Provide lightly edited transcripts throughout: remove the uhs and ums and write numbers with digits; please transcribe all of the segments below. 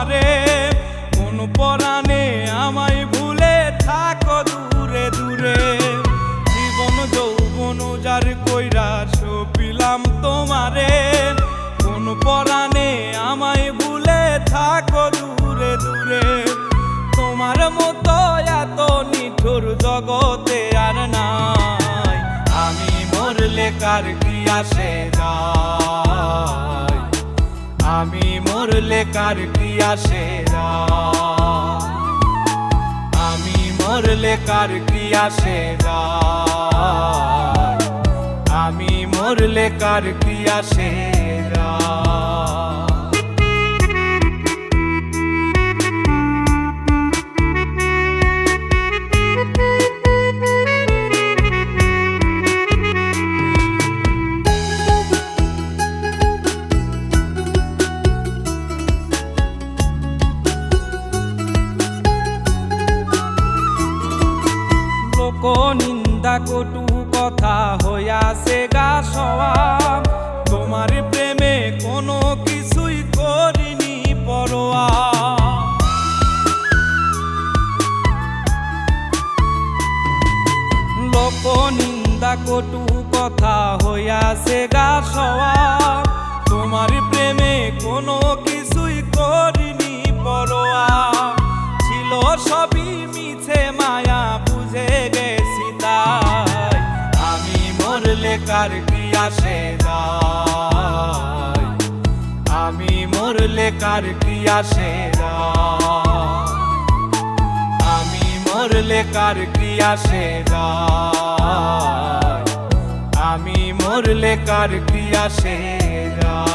তোমারে, কোন পরাণে আমায় ভুলে থাকো দূরে দূরে। জীবন যৌবন যার কইরা সপিলাম তোমারে, কোন পরাণে আমায় ভুলে থাকো দূরে দূরে। তোমার মতো এত নিঠুর জগতে আর নাই, আমি মরলে কার কি আসে যায়, আমি মরলে কার কি আসে যায়, আমি মরলে কার কি আসে যায়, আমি মরলে কার কি আসে যায়। নিন্দা কটু কথা হইয়াছে গা সওয়াব, তোমার প্রেমে কোনো কিছুই করিনি পরোয়া। লোক নিন্দা কটু কথা হইয়াছে গা সওয়াব, তোমার প্রেমে কোনো কিছুই করিনি পরোয়া। ছিল সবই মিছে মায়া বুঝে গেছি তাই, আমি মরলে কার কি আসে যায়, আমি মরলে কার কি আসে যায়, আমি মরলে কার কি আসে যায়, আমি মরলে কার কি আসে যায়।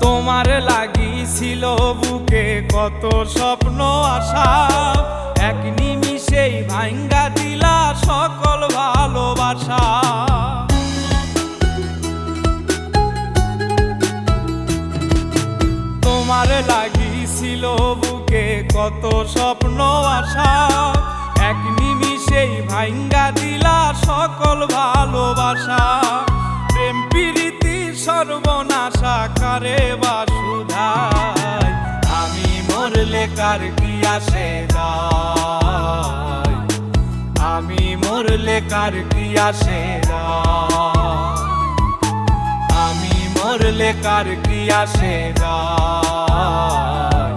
তোমার লাগিছিল বুকে কত স্বপ্ন আশা, এক নিমিষেই ভাঙ্গা দিলা সকল ভালোবাসা। তোমার লাগিছিল বুকে কত স্বপ্ন আশা, এক নিমিষেই ভাঙ্গা দিলা সকল ভালোবাসা। প্রেম প্রীতি সর্বনাশা কারে বা সুধায়, আমি মরলে কার কি আসে যায়, আমি মরলে কার কি আসে যায়, আমি মরলে কার কি আসে যায়,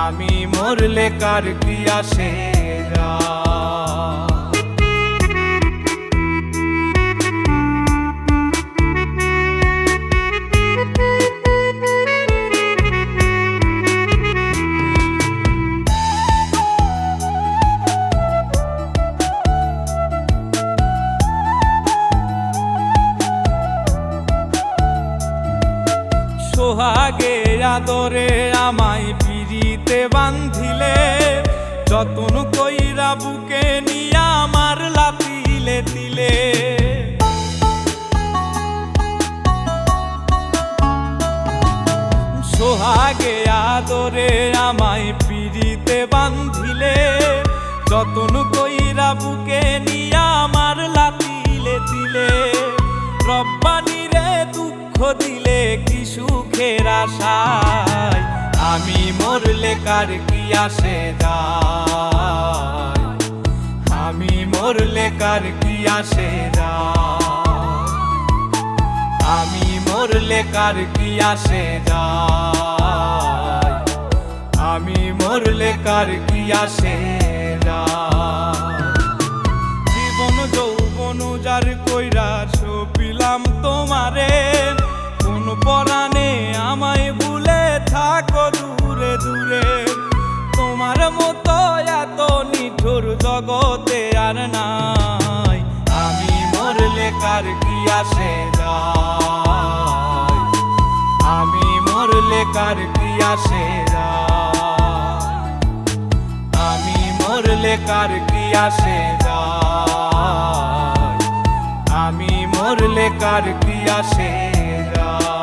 আমি মরলে কার কি আসে যায়। সোহাগে আদরে আমায় পিরিতে বান্ধিলে, যতন কইরা বুকে নিয়া আমার লাতিলে দিলে। সোহাগে আদরে আমায় পিরিতে বান্ধিলে, যতন কইরা বুকে নিয়া আমার লাতিলে দিলে। রব্বানি রে দুঃখ দিলে কি সুখের আশায়, আমি মরলে কার কি আসে যায়, আমি মরলে কার কি আসে যায়, আমি মরলে কার কি আসে যায়, আমি মরলে কার কি আসে যায়। জীবন যৌবন যার কইরা সপিলাম তোমারে, কোন পরাণে আমায় ভুলে থাকো দূরে দূরে। তোমার মতো এত নিঠুর জগতে আর নাই, আমি মরলে কার কি আসে যায়, আমি মরলে কার কি আসে যায়, আমি মরলে কার কি আসে যায়, মরলে কার কি আসে যায়।